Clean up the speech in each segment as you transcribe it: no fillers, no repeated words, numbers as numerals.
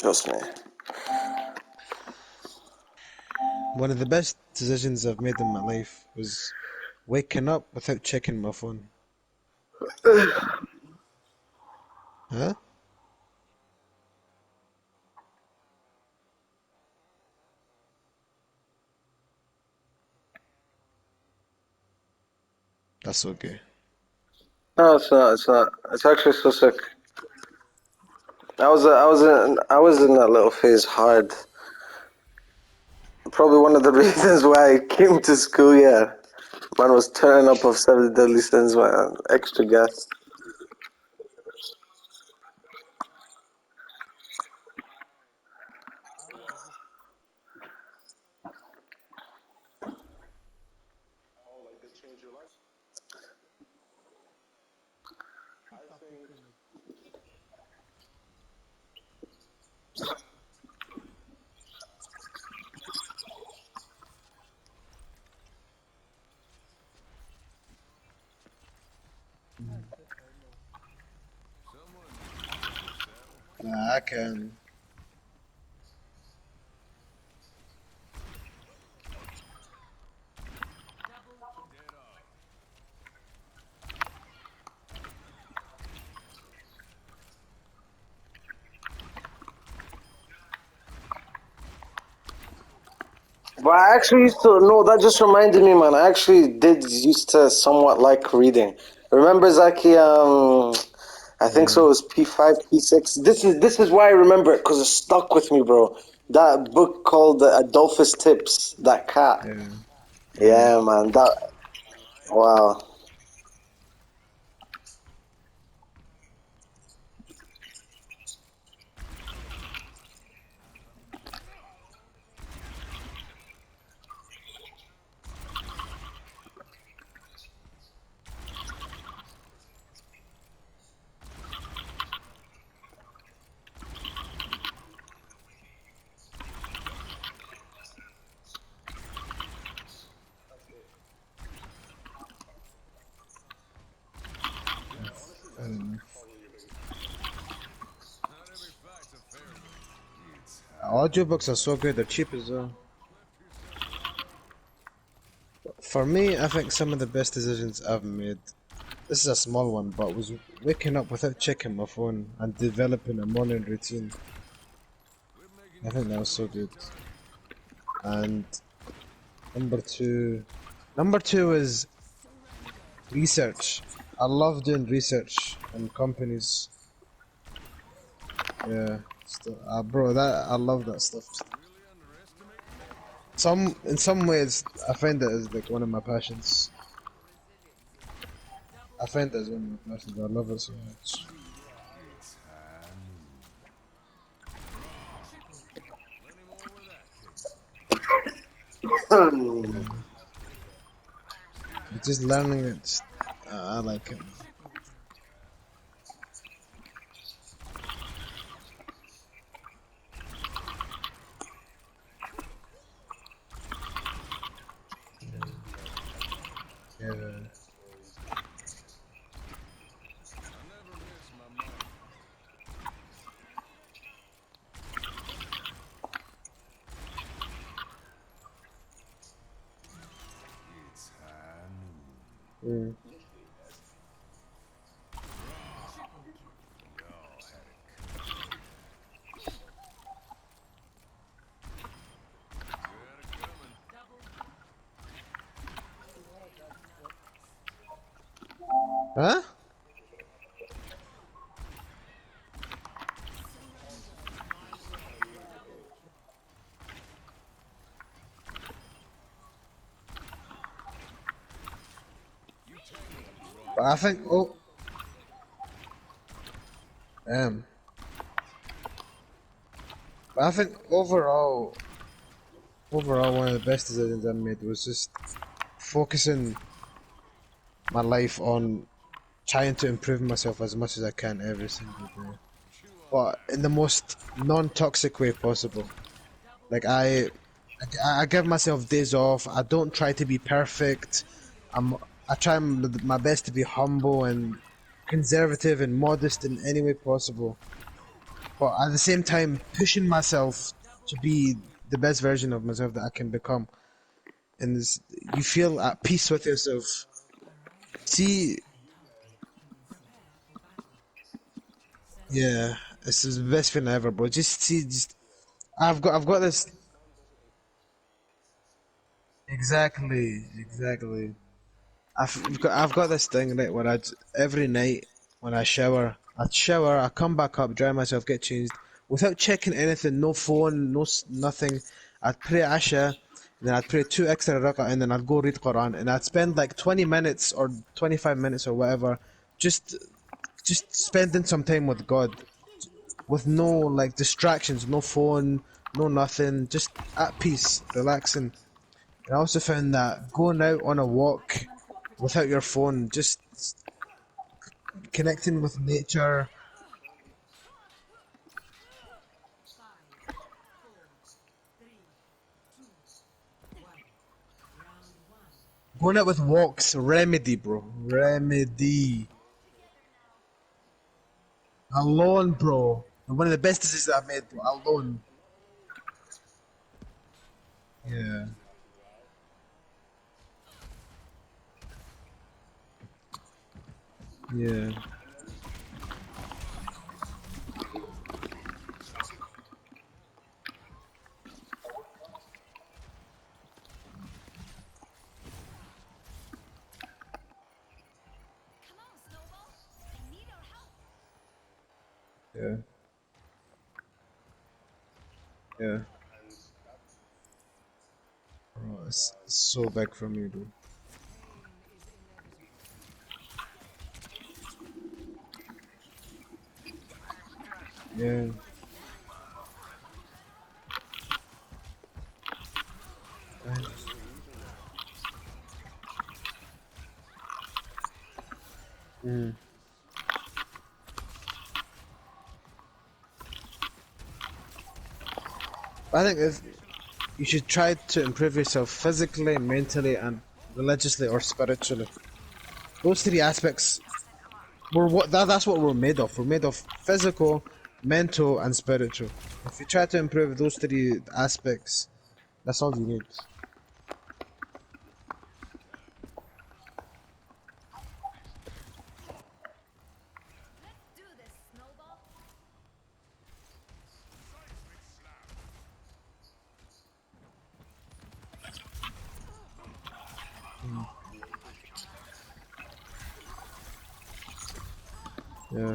Trust me. One of the best decisions I've made in my life was waking up without checking my phone. Huh? That's okay. No, it's not. It's not. It's actually so sick. I was in that little phase hard. Probably one of the reasons why I came to school. Yeah, man was turning up of seven deadly sins. Man, extra gas. Nah, I can. But I actually used to no. That just reminded me, man. I actually did used to somewhat like reading. Remember Zaki? I think Yeah, so. It was P5, P6. This is why I remember it because it stuck with me, bro. That book called Adolphus Tips. That cat. yeah, yeah. Yeah, man. That wow. Fair enough. Audiobooks are so good, they're cheap as well. For me, I think some of the best decisions I've made, this is a small one, but was waking up without checking my phone and developing a morning routine. I think that was so good. And number two, number two is research. I love doing research on companies. Yeah, bro, that I love that stuff. In some ways, I find it as like one of my passions. I find it as one of my passions. I love it so much. Yeah, but just learning it, I like it. Yeah, yeah. Huh? But I think um, but I think overall, one of the best decisions I made was just focusing my life on trying to improve myself as much as I can every single day, but in the most non-toxic way possible. Like I give myself days off. I don't try to be perfect. I try my best to be humble and conservative and modest in any way possible. but at the same time pushing myself to be the best version of myself that I can become. And this, you feel at peace with yourself. See, yeah, this is the best thing ever, bro. Just see, just I've got this exactly. I've got this thing right where every night when I shower, I come back up, dry myself, get changed, without checking anything, no phone, nothing. I'd pray Asha, and then I'd pray two extra rak'ah, and then I'd go read Quran, and I'd spend like 20 minutes or 25 minutes or whatever, just just spending some time with God, with no like distractions, no phone, no nothing, just at peace, relaxing. And I also found that going out on a walk without your phone, just connecting with nature, going out with walks, remedy, bro, remedy. Alone, bro. And one of the best decisions I've made, bro. Alone. Yeah, yeah, yeah, yeah. Bro, it's so big for me, bro. Yeah. Mm. I think if you should try to improve yourself physically, mentally, and religiously or spiritually. Those three aspects, that's what we're made of. We're made of physical, mental, and spiritual. If you try to improve those three aspects, that's all you need. Yeah.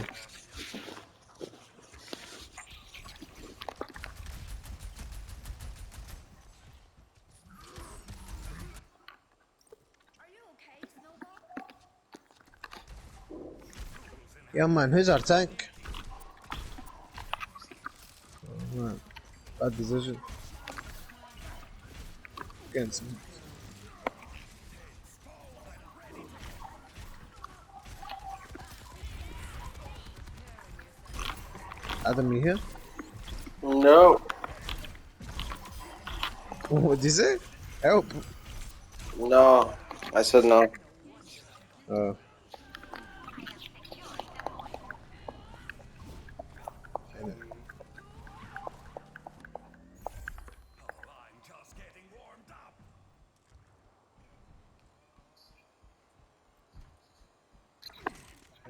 Yeah, man. Who's our tank? Oh, man. Bad decision against Adam. You here? No, What did you say? Help. no. I said no. Uh,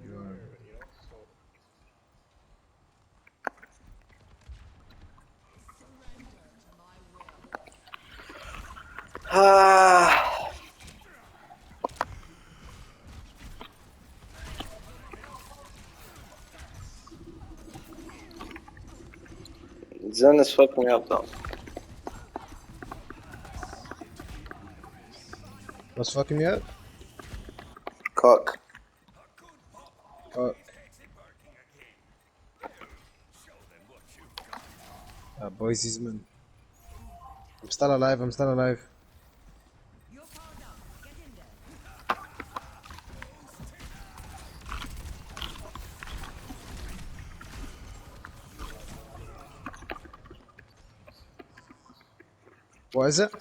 you are. Ah, Zen is fucking me up though. What's fucking me up? Cock. Fuck. Boise's man. I'm still alive. I'm still alive. What is it?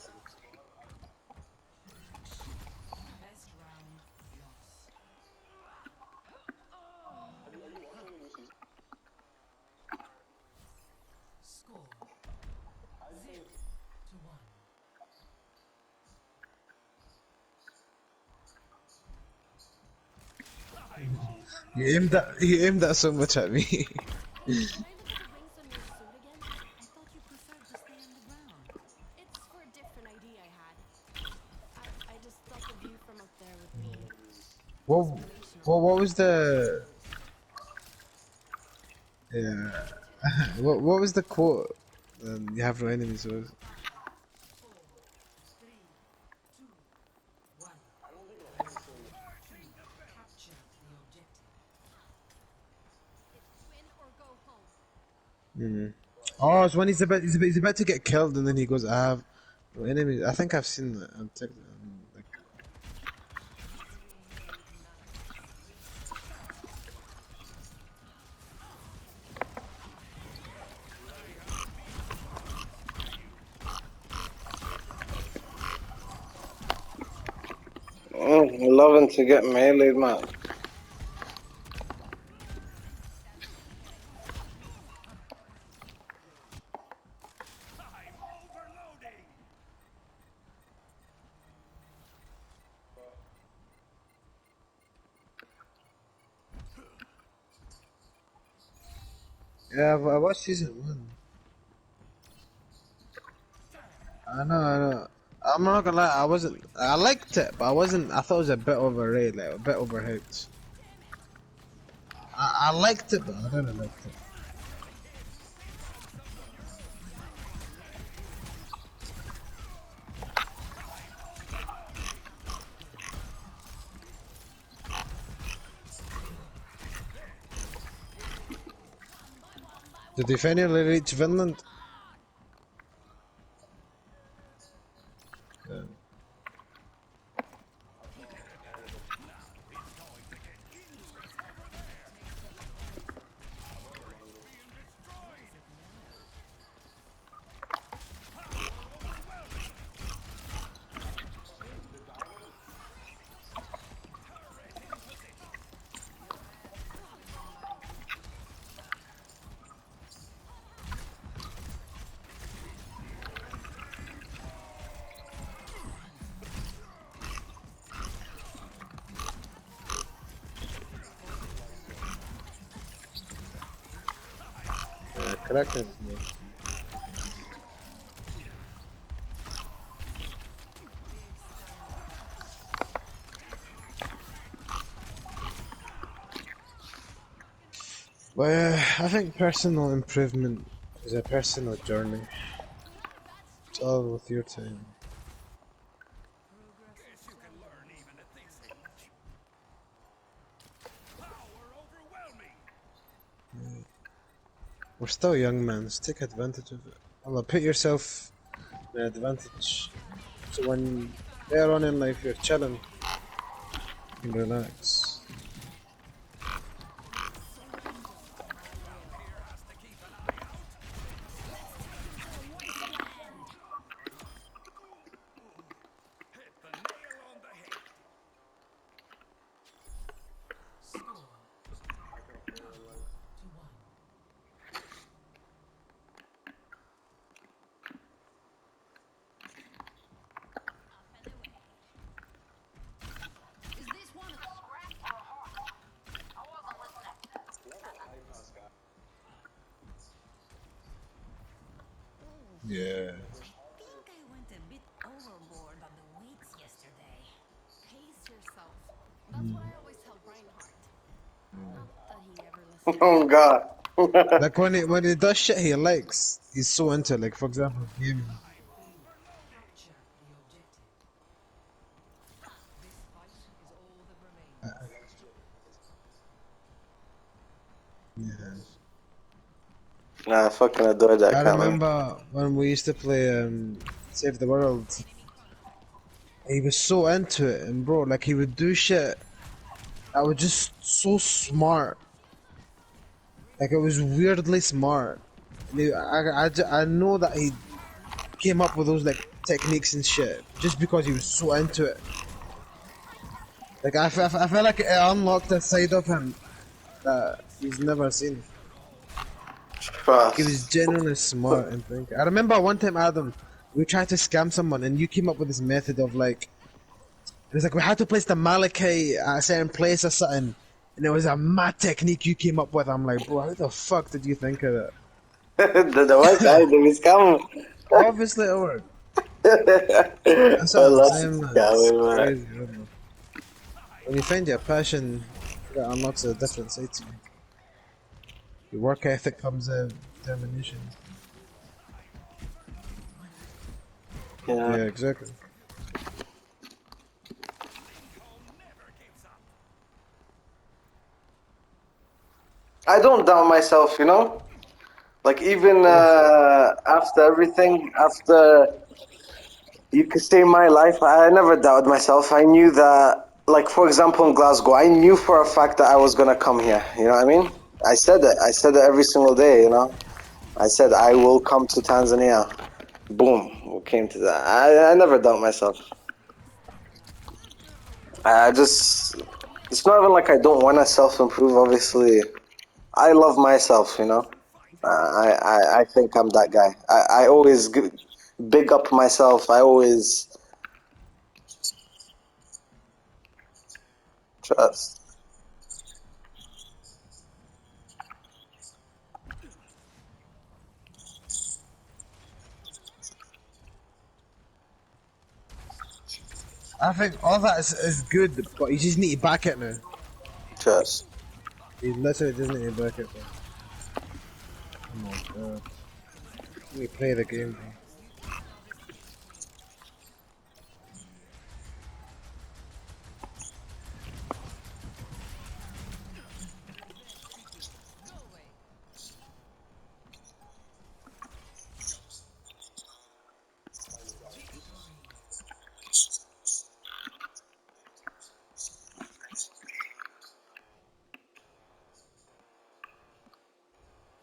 He aimed that so much at me. Can I look at the rings on your suit again? I thought you preferred to stay underground. It's for a different idea I had. I just thought the view from up there would be What inspirational. what was the yeah what was the quote? You have no enemies. Was 4, 3, 2, 1. Capture the objective. It's win or go home. mm. Oh, it's when he's about to get killed and then he goes, "I have no enemies." I think I've seen that on TikTok. Like, Loving to get meleeed, man. yeah, but I watched season one. I know. I'm not gonna lie, I wasn't. I liked it, but I wasn't. I thought it was a bit overrated, like a bit overhyped. I liked it, but I really liked it. Did they finally reach Finland? Yeah. Correct. Well, I think personal improvement is a personal journey. It's all with your time. We're still young, man. Let's take advantage of it. Allah, put yourself in an advantage. So when later on in life you're chilling, you can relax. Score 2-1. Is this one a scrap or a horse? I wasn't listening. Yeah. I think I went a bit overboard on the weights yesterday. Pace yourself. That's what I always tell Reinhardt. Not that he ever listens. Oh God. Like when he does shit he likes, he's so into it. Like for example, gaming. 3. Capture the objective. This fight is all that remains. Yeah. Nah, I fucking adore that I cat, man. remember when we used to play Save the World. He was so into it, and bro, like he would do shit that was just so smart. Like it was weirdly smart. And I know that he came up with those like techniques and shit just because he was so into it. Like I feel like it unlocked a side of him that he's never seen. He was Trust. genuinely smart and think. I remember one time, Adam, we tried to scam someone, and you came up with this method of like, it was like we had to place the Malachite at a certain place or something, and it was a mad technique you came up with. I'm like, bro, how the fuck did you think of that? The work I do is come. Obviously, it worked. That's what I I'm love saying, man. It's coming, man. crazy, man. When you find your passion, that unlocks a different side to you. Your work ethic comes out, determination. Yeah. Yeah, exactly. I don't doubt myself, you know? Like, even Yeah. after everything, after you could say my life, I never doubted myself. I knew that, like, for example, in Glasgow, I knew for a fact that I was gonna come here. You know what I mean? I said it. I said it every single day, you know? I said, I will come to Tanzania. Boom. We came to that. I never doubt myself. I just, it's not even like I don't want to self improve, obviously. I love myself, you know? I think I'm that guy. I always big up myself. I always trust. I think all that is good, but you just need to back it now. Trust. You literally just need to back it, bro. Oh my god. Let me play the game, bro.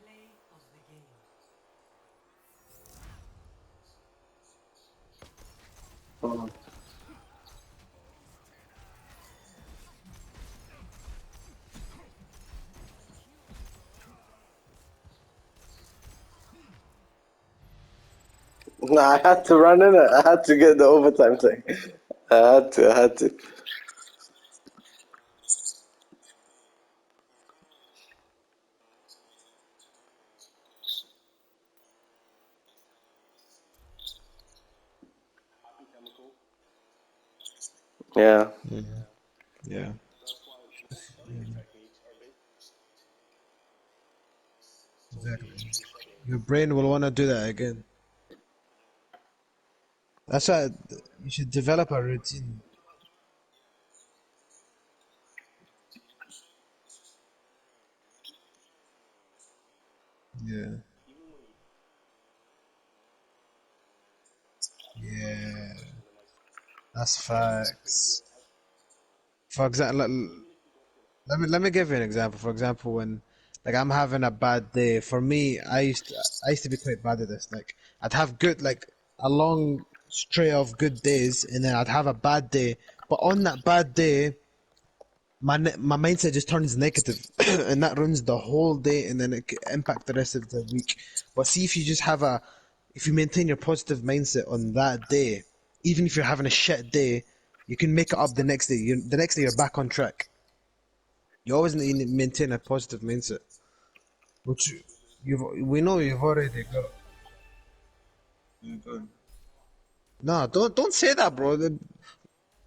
Play of the game. Mm. No, I had to run in it. I had to get the overtime thing. I had to. I had to. Yeah. Yeah. Exactly. Your brain will want to do that again. That's why you should develop a routine. Yeah. Yeah. That's facts. For example, let me give you an example. For example, when like I'm having a bad day, for me, I used to be quite bad at this. Like I'd have good like a long stray of good days, and then I'd have a bad day. But on that bad day, my mindset just turns negative, and that ruins the whole day, and then it can impact the rest of the week. But see if you just have a, if you maintain your positive mindset on that day, even if you're having a shit day, you can make it up the next day. The next day you're back on track. You always need to maintain a positive mindset, which we know you've already got. No, don't say that, bro.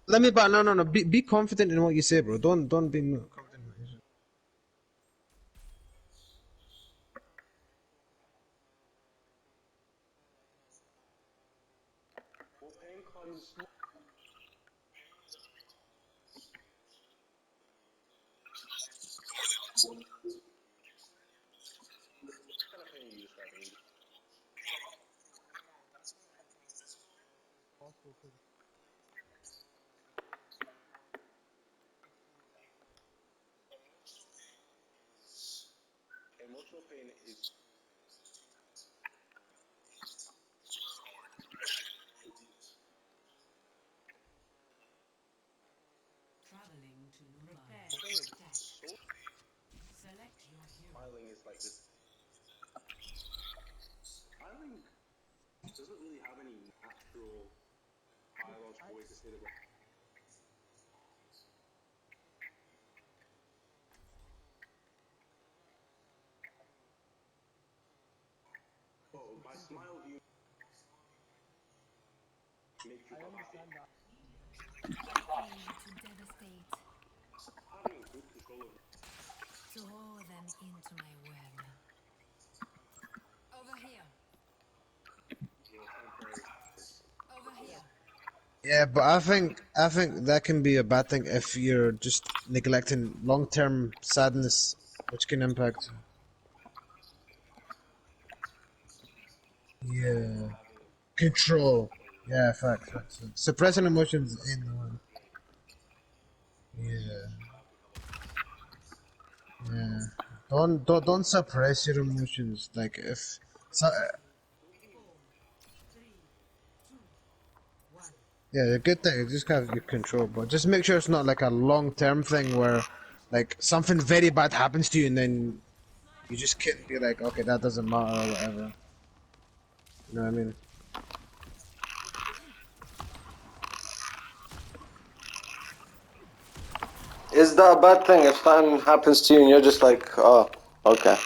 Let me back. No. Be confident in what you say, bro. Don't be confident. Traveling to new prepare to attack. Select your hero. Aim to devastate. Draw them into my web. Over here. Over here. Yeah, but I think that can be a bad thing if you're just neglecting long-term sadness, which can impact. Yeah, control. Yeah, facts. Suppressing emotions in the one. Yeah, yeah. Don't suppress your emotions. Like if so, 4, 3, 2, 1. yeah, the good thing is just have your control, but just make sure it's not like a long-term thing where like something very bad happens to you and then you just can't be like, okay, that doesn't matter or whatever. You know what I mean? Is that a bad thing if something happens to you and you're just like, oh, okay.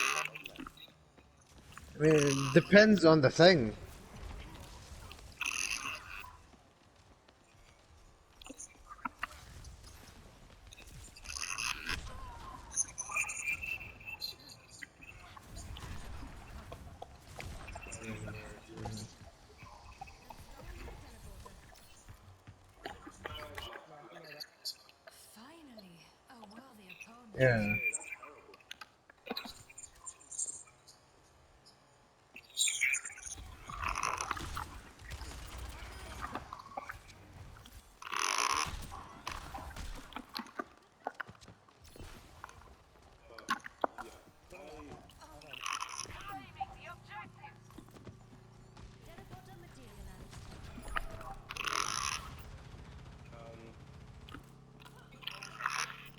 I mean, it depends on the thing. Finally, a worthy opponent. Yeah. Teleporter materialized.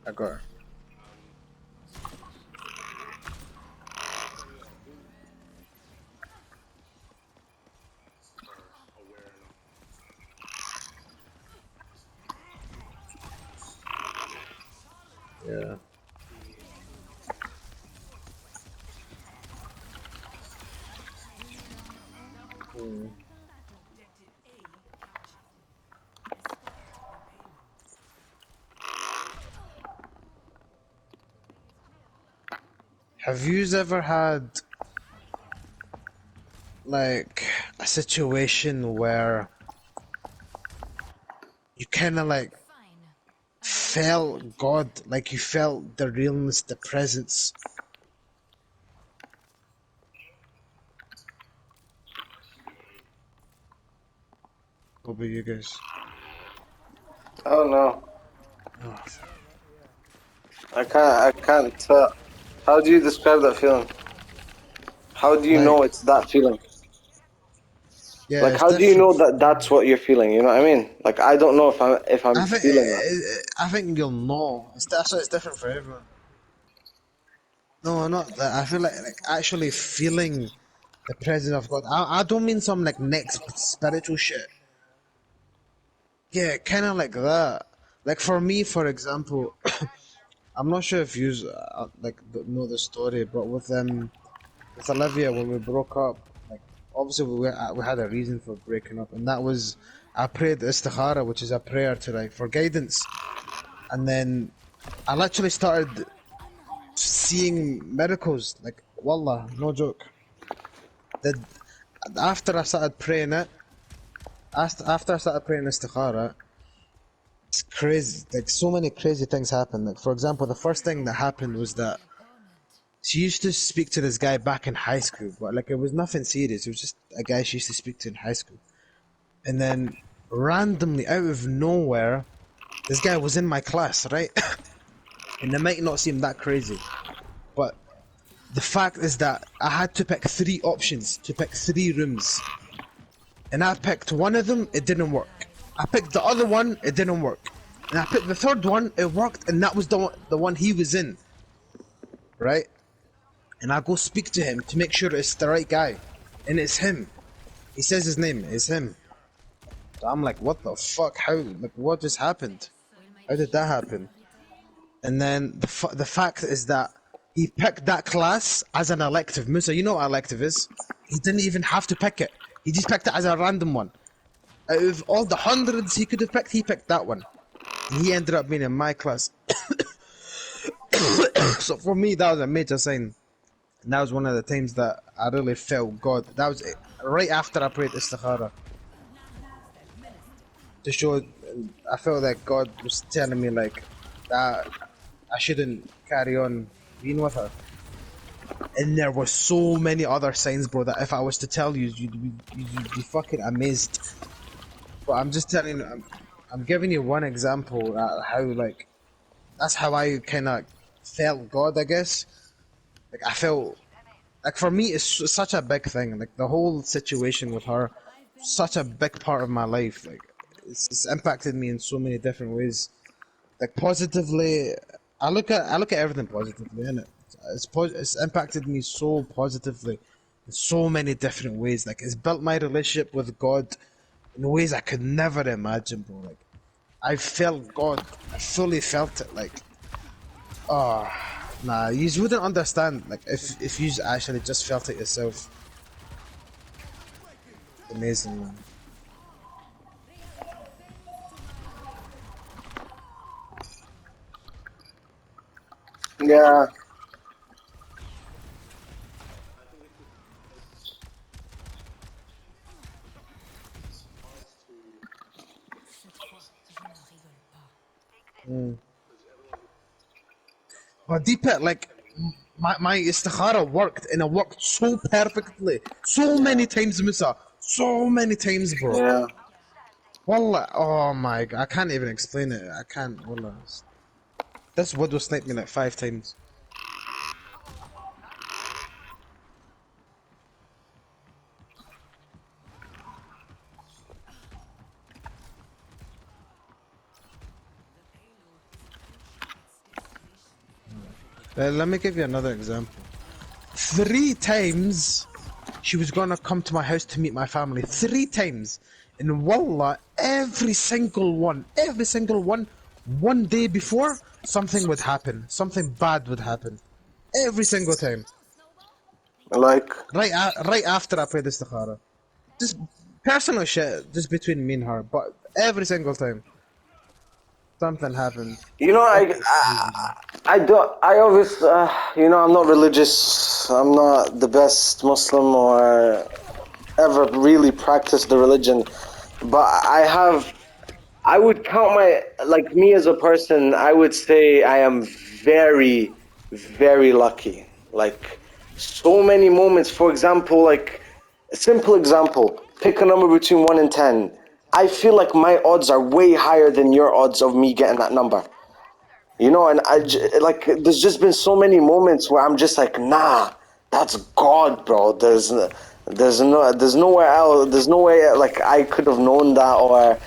I got her. Yeah. Hmm. Objective A captured. Escort the payload. Have you ever had like a situation where you kind of like Fine. A warrior felt God, like you felt the realness, the presence? What about you guys? I don't know. Oh, I can't tell. How do you describe that feeling? How do you like, know it's that feeling? yeah, Like, it's how do you different. know that that's what you're feeling? You know what I mean? Like, I don't know if I'm I think feeling that. I think you'll know. That's why it's different for everyone. No, not that. I feel like actually feeling the presence of God. I don't mean some like next spiritual shit. Yeah, kind of like that. Like for me, for example, I'm not sure if you like know the story, but with Olivia when we broke up, like obviously we had a reason for breaking up, and that was I prayed istikhara, which is a prayer to like for guidance, and then I literally started seeing miracles, like wallah, no joke. That after I started praying it, after I started praying istikhara, it's crazy. Like so many crazy things happened. Like for example, the first thing that happened was that opponent. she used to speak to this guy back in high school, but like it was nothing serious. It was just a guy she used to speak to in high school. And then randomly, out of nowhere, this guy was in my class, right? And it might not seem that crazy, but the fact is that I had to pick three options to pick three rooms, and I picked one of them. It didn't work. I picked the other one. It didn't work. And I picked the third one. It worked, and that was the one he was in, right? And I go speak to him to make sure it's the right guy, and it's him. He says his name. It's him. So I'm like, what the fuck? How? Like, what just happened? Will my How did that tears happen? ever return? And then the fact is that He picked that class as an elective. Musa, you know what elective is? He didn't even have to pick it. He just picked it as a random one. Out of all the hundreds he could have picked, he picked that one. And he ended up being in my class. So for me, that was a major sign. And that was one of the times that I really felt God. That was it. Right after I prayed Istikhara. To show, I felt that God was telling me, like, that I shouldn't carry on being with her. And there were so many other signs, bro, that if I was to tell you, you'd be fucking amazed. But I'm just telling you, I'm giving you one example how, like, that's how I kind of felt God, I guess. Like, I felt, like, for me, it's such a big thing. Like, the whole situation with her, such a big part of my life. Like, it's impacted me in so many different ways. Like, positively, I look at everything positively, innit? It's impacted me so positively in so many different ways. Like, it's built my relationship with God in ways I could never imagine, bro. Like, I felt God. I fully felt it. Like, oh, nah, you wouldn't understand. Like, if you actually just felt it yourself. Amazing, man. Yeah. Cette fois, je ne rigole pas. But Deepa, like, my istikhara worked, and it worked so perfectly. So many times, Musa. So many times, bro. Yeah. Wallah, oh my god, I can't even explain it. I can't, wallah. This wood was sniped me like 5 times. Let me give you another example. 3 times she was gonna come to my house to meet my family. 3 times. And wallah, every single one, one day before, something would happen. Something bad would happen. Every single time. Like, Right after I played Istikhara. Just personal shit, just between me and her. But every single time, something happened. you know, Fuck, it's crazy, man. I don't, I obviously, I'm not religious. I'm not the best Muslim or ever really practiced the religion, but I would count like me as a person, I would say I am very, very lucky. Like, so many moments, for example, like, a simple example, pick a number between 1 and 10. I feel like my odds are way higher than your odds of me getting that number. And like, there's just been so many moments where I'm just like, nah, that's God, bro. There's nowhere else. There's no way like I could have known that, or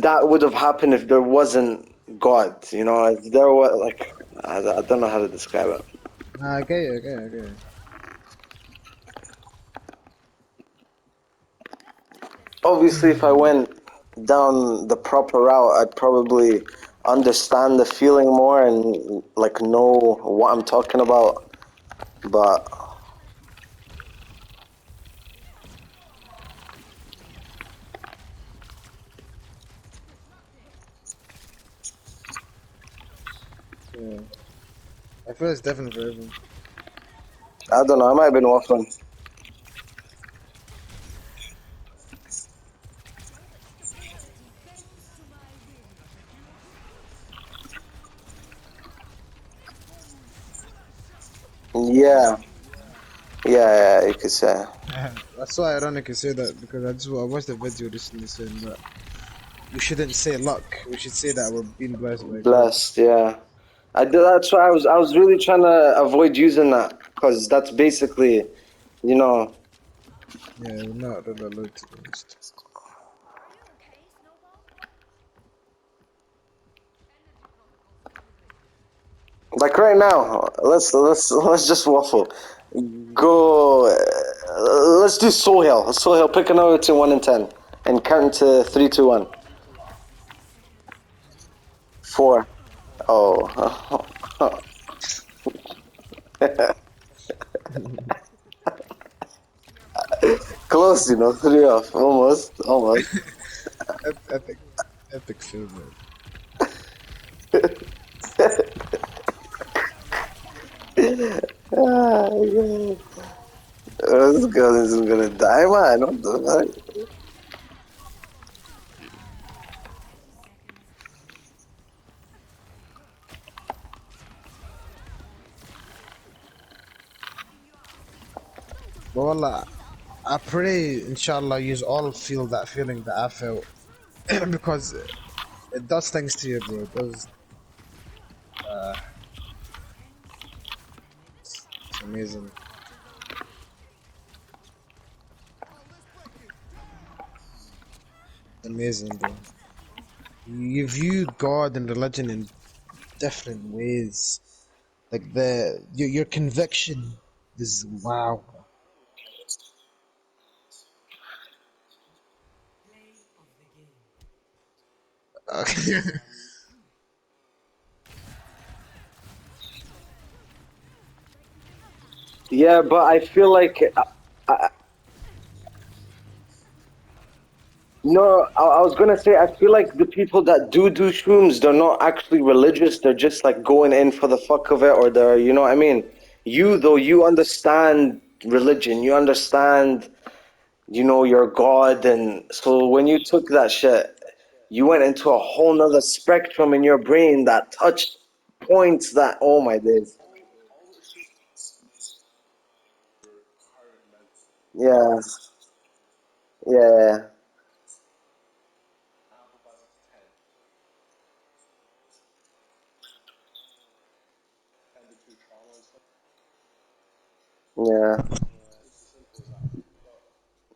that would have happened if there wasn't God. If there was like, I don't know how to describe it. Nah, I get you, I get you, I get you. Obviously, if I went down the proper route, I'd probably understand the feeling more and like know what I'm talking about. But Yeah. I feel it's different for everyone. I don't know. I might have been waffling. Yeah, yeah, you could say. That's so ironic you say that because I watched a video recently saying that we shouldn't say luck. We should say that we're being blessed by God. Blessed, yeah. I did. That's why I was really trying to avoid using that because that's basically, you know, Yeah, we're not really allowed to be honest. like right now. Let's just waffle. Go. Let's do Sohail. Sohail, pick a number between 1 and 10, and count to 3, 2, 1. 4. Oh. Close, you know, three off, almost, almost. Epic, epic favorite. Ah, yeah. This girl isn't gonna die, man. What the fuck? But wallah, I pray, inshallah, you all feel that feeling that I felt because it does things to you, bro. It does. It's amazing. Amazing, bro. You view God and religion in different ways. Like your conviction is wow. Play of the game. Okay. Yeah, but I feel like no. I was gonna say I feel like the people that do shrooms, they're not actually religious. They're just like going in for the fuck of it, or they're, you know what I mean. You though, you understand religion. You understand, you know, your God, and so when you took that shit, you went into a whole nother spectrum in your brain that touched points that, oh my days. Yeah, yeah, yeah.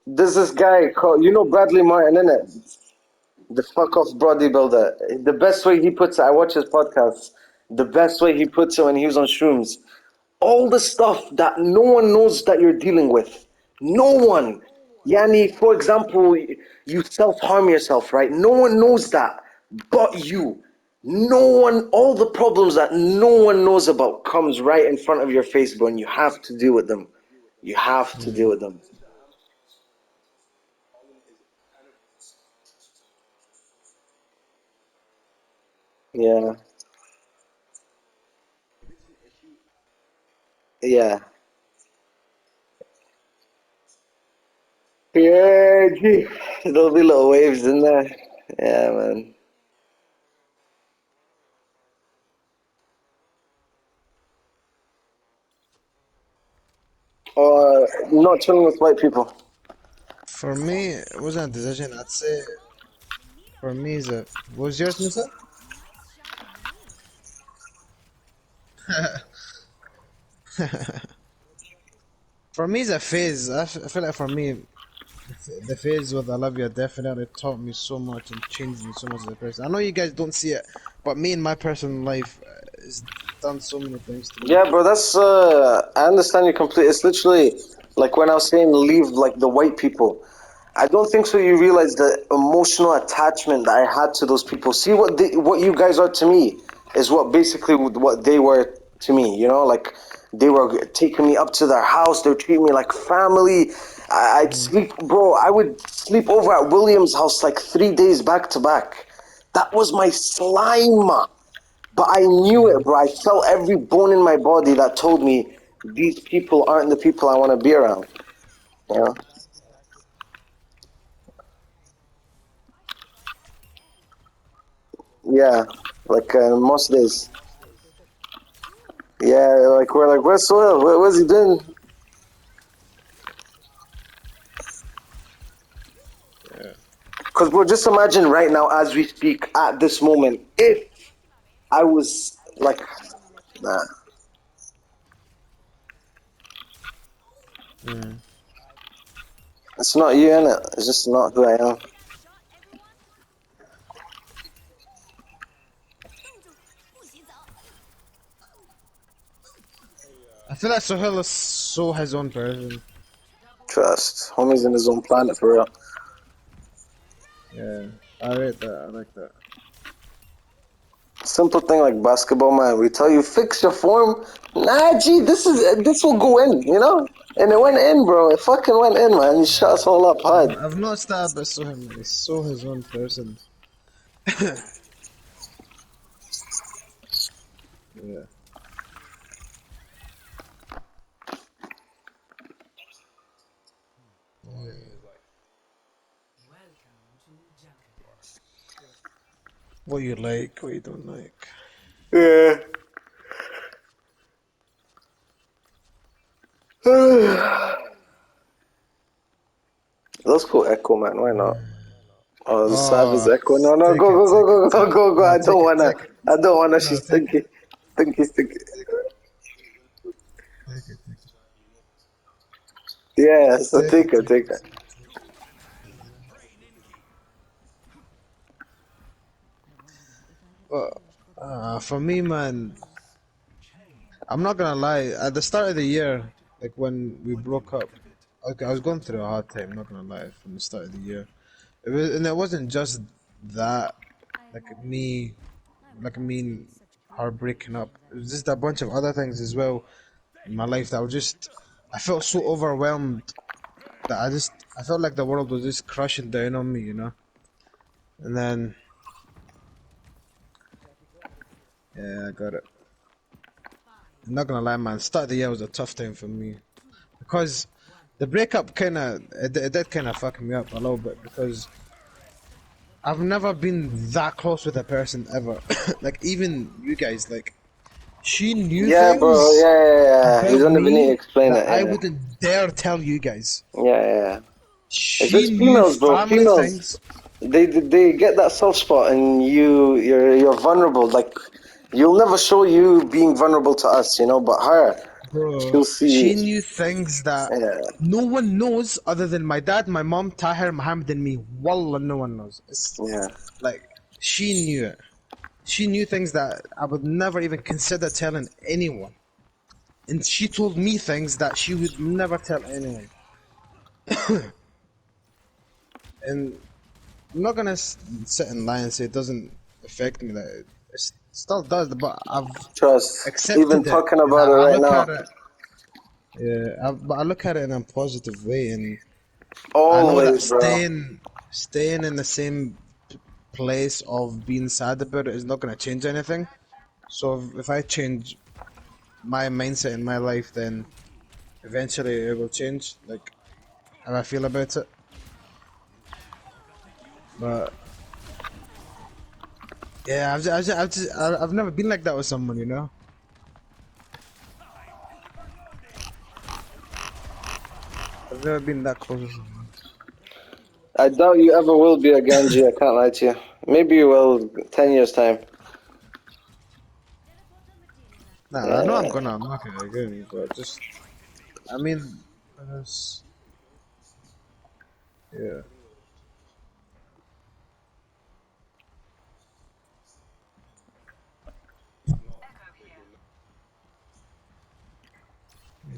There's this guy called, you know, Bradley Martin, innit? The fuck off bodybuilder. The best way he puts it, I watch his podcast. The best way he puts it when he was on shrooms. All the stuff that no one knows that you're dealing with. No one. Yani, for example, you self harm yourself, right? No one knows that but you. No one, all the problems that no one knows about comes right in front of your face, bro, and you have to deal with them. You have to deal Mm. with them. Yeah. Yeah. Yeah, gee. There'll be little waves in there. Yeah, man. Or not chilling with white people. For me, it wasn't a decision. I'd say for me is a what was yours, Musa? For me, it's a phase. I feel like for me, the phase with I Love You definitely taught me so much and changed me so much as a person. I know you guys don't see it, but me in my personal life, it's done so many things to me. Yeah, bro, that's I understand you completely. It's literally like when I was saying leave like the white people. I don't think so you realize the emotional attachment that I had to those people. See what you guys are to me is what basically what they were to me, you know? Like they were taking me up to their house, they were treating me like family. I'd Mm, sleep, bro, I would sleep over at William's house like 3 days back to back. That was my slime. But I knew it, mm, bro. I felt every bone in my body that told me these people aren't the people I want to be around. You know? Yeah, like most days. Yeah, like we're like, where's Soil? What's he doing? yeah. Because bro, just imagine right now as we speak at this moment, if I was like, nah, Mm. it's not you, innit? It's just not who I am. I feel like Sohail is so his own person. Trust. Homie's in his own planet for real. Yeah, I rate that. I like that. Simple thing like basketball, man. We tell you fix your form. Nah, G, this will go in, you know. And it went in, bro. It fucking went in, man. He shut us all up hard. I've not started, but saw him. He's so his own person. Yeah. Welcome to Jungle. What you like, what you don't like. Yeah. Let's go Echo, man. Why not? Oh, the Savage Oh, Echo. No, no, take go, it, go, go, take it, go, go, take it. go, go. No, I take don't it, wanna. take it. I don't wanna. No, She's take stinky, it, stinky, stinky. take it, take it. Yeah, so Take take it, her, take take it. her. Well, for me, man, I'm not gonna lie. At the start of the year, like when we broke up, okay, I was going through a hard time. Not gonna lie, from the start of the year, and it wasn't just that, like me, like me, her breaking up. It was just a bunch of other things as well in my life that I felt so overwhelmed that I felt like the world was just crushing down on me, you know. And then, yeah, I got it. I'm not gonna lie, man. Start of the year was a tough time for me because the breakup it did kind of fuck me up a little bit because I've never been that close with a person ever. Like even you guys, like she knew Yeah, bro. things Yeah, yeah, yeah. You about don't even need to me explain that it. I Yeah, wouldn't dare tell you guys. yeah, yeah. Yeah. It's She just knew females, bro. family Females. things, They get that soft spot, and you're vulnerable. Like you'll never show you being vulnerable to us, you know. But her, bro. she'll see. She knew things that Yeah, no one knows other than my dad, my mom, Tahir, Mohammed, and me. Wallah, no one knows. It's yeah, like she knew it. She knew things that I would never even consider telling anyone. And she told me things that she would never tell anyone. And I'm not gonna sit and lie and say it doesn't affect me. That it still does, but I've trust. Even accepted it, talking and about it I right look now, at it. Yeah, but I look at it in a positive way, and I know that always, bro. staying in the same place of being sad about it is not gonna change anything. So if I change my mindset in my life, then eventually it will change. Like how I feel about it. But yeah, I've never been like that with someone, you know. I've never been that close with someone. I doubt you ever will be again, G. I can't lie to you. Maybe you will 10 years time. Nah, I know Yeah. I'm not gonna again, but just, I mean, it's, yeah,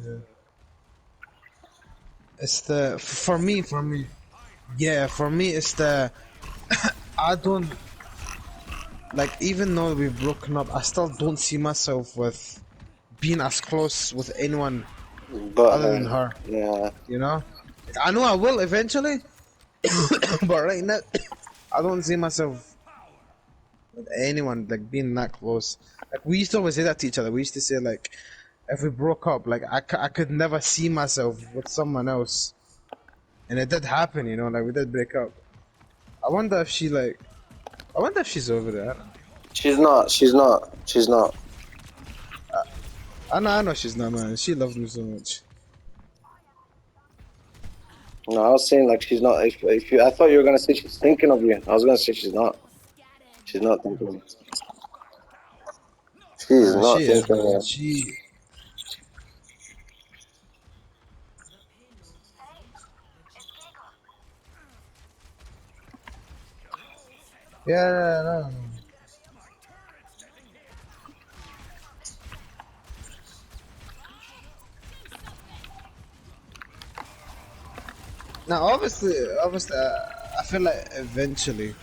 yeah. It's for me, yeah, for me, it's I don't, like, even though we've broken up, I still don't see myself with being as close with anyone But other than her, yeah. you know? Like, I know I will eventually, but right now, I don't see myself with anyone like being that close. Like we used to always say that to each other. We used to say like, if we broke up, like I could never see myself with someone else, and it did happen. You know, like we did break up. I wonder if she like, I wonder if she's over there. I don't know. She's not. She's not. She's not. I know she's not, man. She loves me so much. No, I was saying like she's not. If you, I thought you were gonna say she's thinking of you. I was gonna say she's not. She's not thinking of you. She's not She is, thinking of man. you. She, The payload has reached the chip. yeah, no. Now, obviously, I feel like eventually,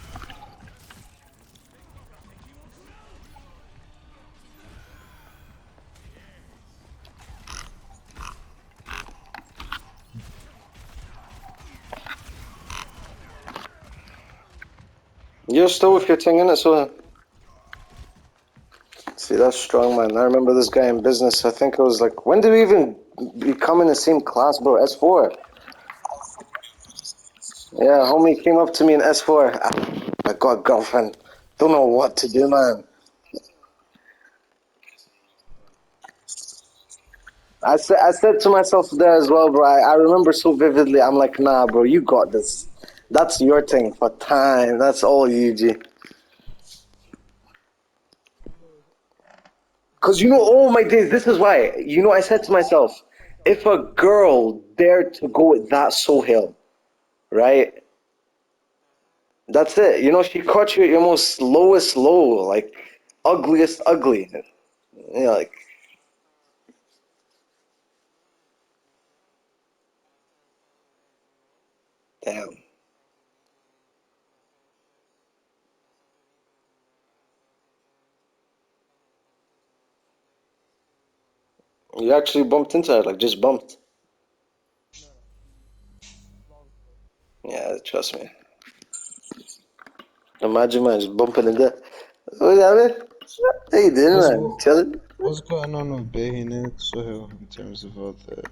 You're still with your thing in it, so see that's strong, man. I remember this guy in business. I think it was like when did we even become in the same class, bro? S4. Yeah, homie came up to me in S4. I got a girlfriend. Don't know what to do, man. I said to myself there as well, bro. I remember so vividly. I'm like, nah, bro, you got this. That's your thing for time. That's all you, G. Cause you know, oh my days, this is why. You know, I said to myself, if a girl dared to go with that Sohail, right? That's it. You know, she caught you at your most lowest low, like ugliest ugly. You know, like damn. You actually bumped into her, like just bumped. Yeah, trust me. Imagine man just bumping into. What happened? How you doing, What's man? Chilling? what's going on with Behin so in terms of all the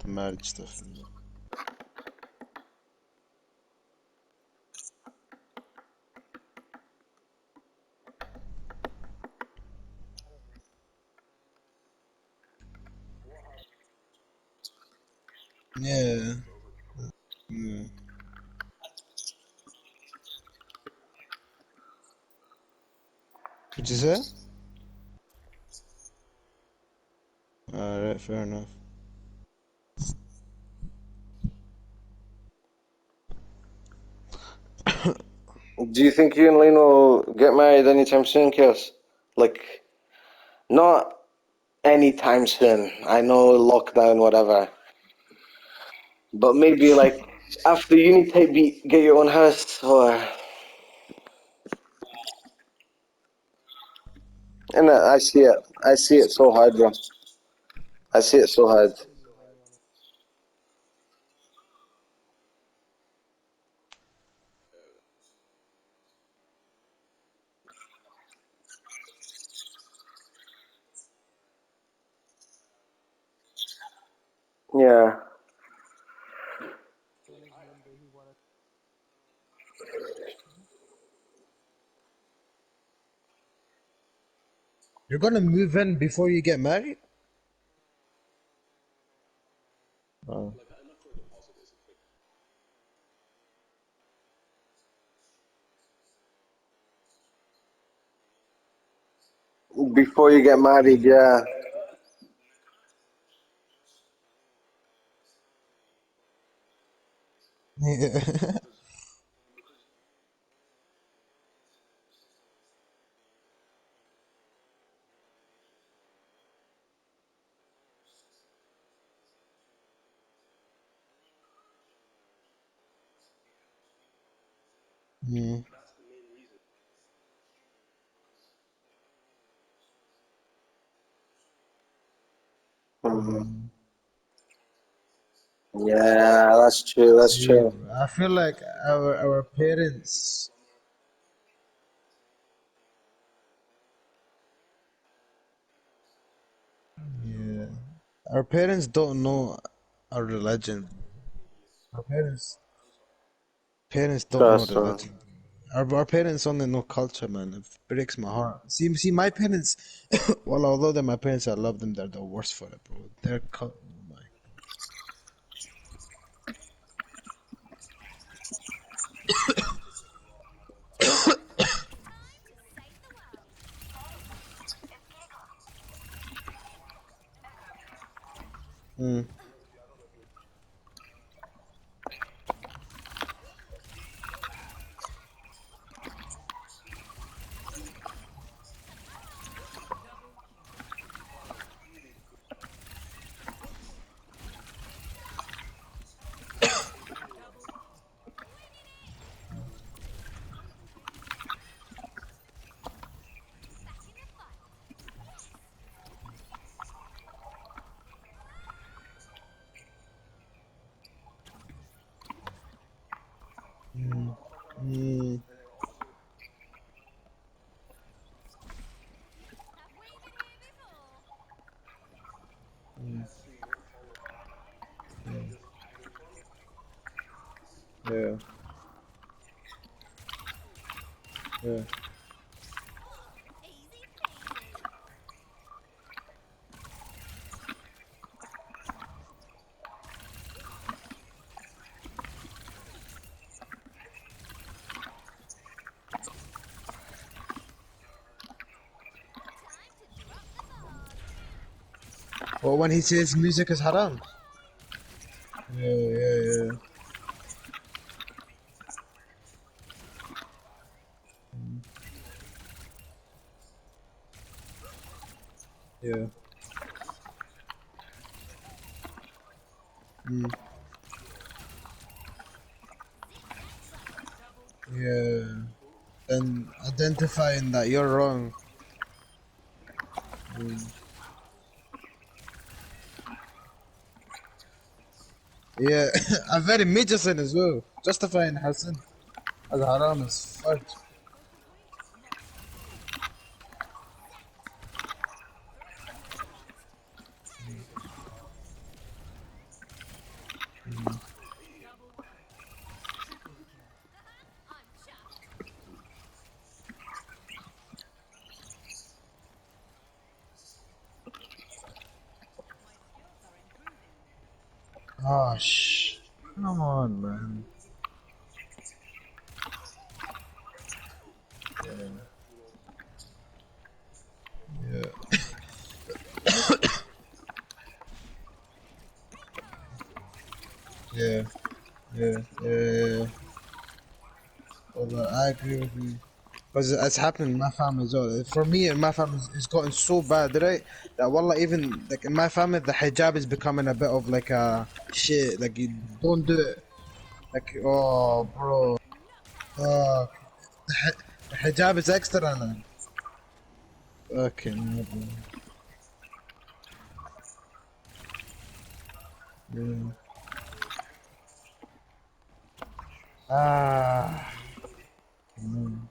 the marriage stuff? Yeah. Mm. What'd you say? Alright, fair enough. Do you think you and Lane will get married anytime soon, Chaos? Like, not anytime soon. I know lockdown, whatever. But maybe like after uni type beat, get your own house or. And I see it. I see it so hard, bro. I see it so hard. Yeah. You're gonna move in before you get married? Oh. Before you get married, yeah. Yeah. Mm. Mhm. Mm. Yeah, that's true. That's See, true. I feel like our parents, yeah, our parents don't know our religion. Our parents don't know Trust me. religion. Our parents only know culture, man. It breaks my heart. See, my parents. Well, although they're my parents, I love them. They're the worst for it, bro. Oh my. Mm. Mm. Mm. Yeah. Yeah. Easy peasy. Time to drop the bomb. Well, when he says music is haram. Yeah, yeah, yeah. Yeah. Mm. Yeah. And identifying that you're wrong. Mm. Yeah, a very major sin as well. Justifying Hassan as haram is fudge. Triple kill. I'm chuffed. My skills are improving. Gosh. Come on, man. Yeah. Yeah. Yeah. Yeah. Well, I agree with you. Because it's happening in my family as well. For me, in my family, it's gotten so bad, right? That wallah, even like in my family, the hijab is becoming a bit of like a shit. Like you don't do it. Like oh, bro, fuck. The hijab is extra now. Fucking hell, bro. Yeah. Ah. Mm.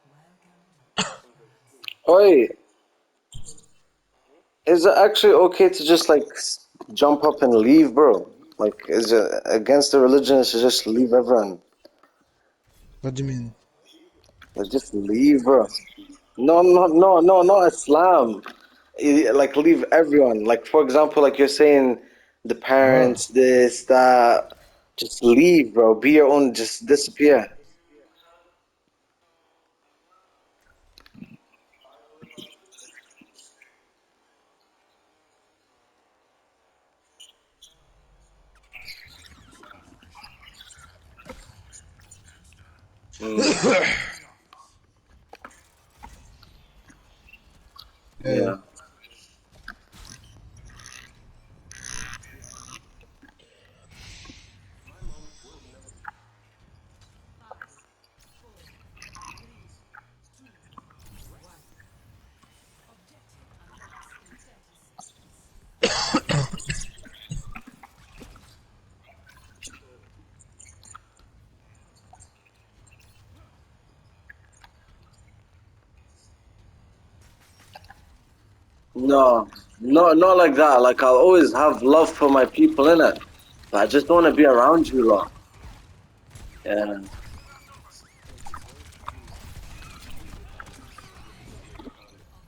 Welcome to paradise. Oi, is it actually okay to just like jump up and leave, bro? Like, is it against the religion to just leave everyone? What do you mean? Like, just leave, bro. No, no, no, no, not Islam. Like, leave everyone. Like, for example, like you're saying, the Oh. parents, this, that. Just leave, bro. Be your own. Just disappear. Mm, Yeah. yeah. Five, four, three, two, one. Objective unlocks in 30 seconds. No, no, not like that. Like, I'll always have love for my people, innit? But I just don't want to be around you lot. Yeah.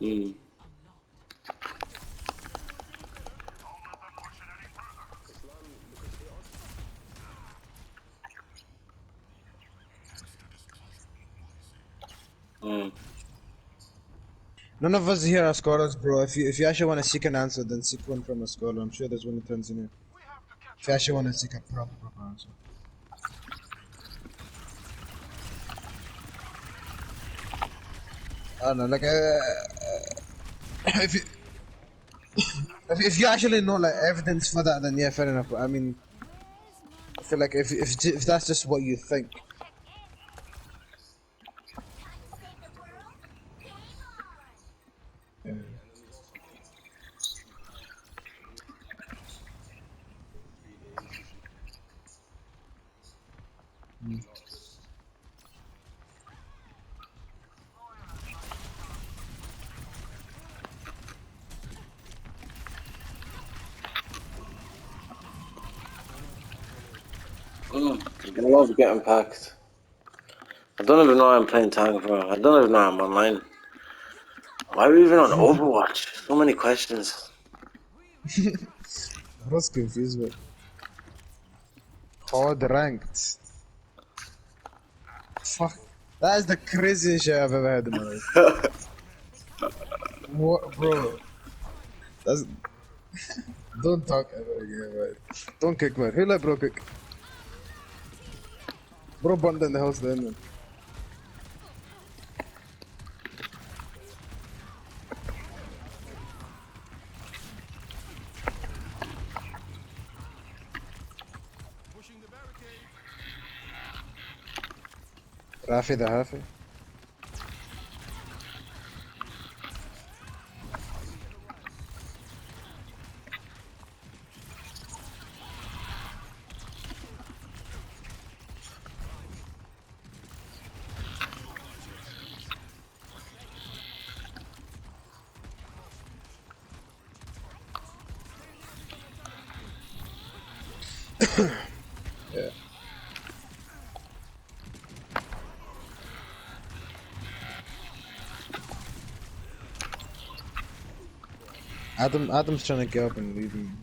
Mm, Objective unlocked. mm. None of us here are scholars, bro. If you actually want to seek an answer, then seek one from a scholar. I'm sure there's one in Tanzania. If you actually want to seek a proper answer. I don't know, like if you if you actually know like evidence for that, then yeah, fair enough. But I mean, Where's my I feel like if that's just what you think, time to save the world? Game on! yeah. I love getting packed. I don't even know why I'm playing tank, bro. I don't even know I'm online. Why are we even on Overwatch? So many questions. Bro's confused, but hard ranked. Fuck. That is the craziest shit I've ever had in my life. What, bro? That's don't talk ever again, man. Don't kick, man. Who let bro kick? Bro burned in the house then, man. Rafi the Hafi. Yeah. Adam's trying to get up and leave him.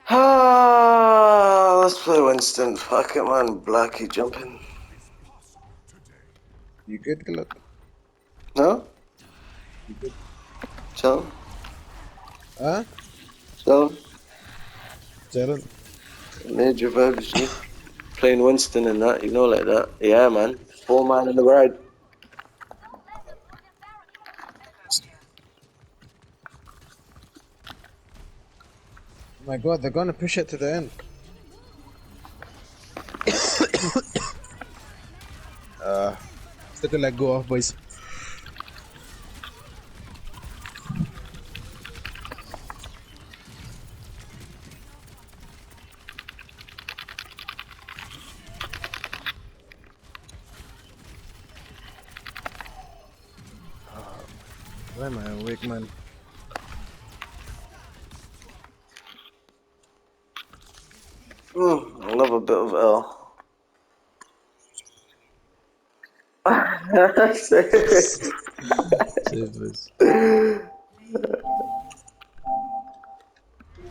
Ah, let's play Winston. Fuck it, man. Blackie jumping. You good, Glut? No? You good? Chilling? Huh? Chilling? Jalen? Major vibes, G. Playing Winston and that, you know, like that. Yeah, man. 4 man in the ride. Oh my god, they're gonna push it to the end. Still gonna let go off, boys. Why am I awake, man? I love a bit of L. Save, boys.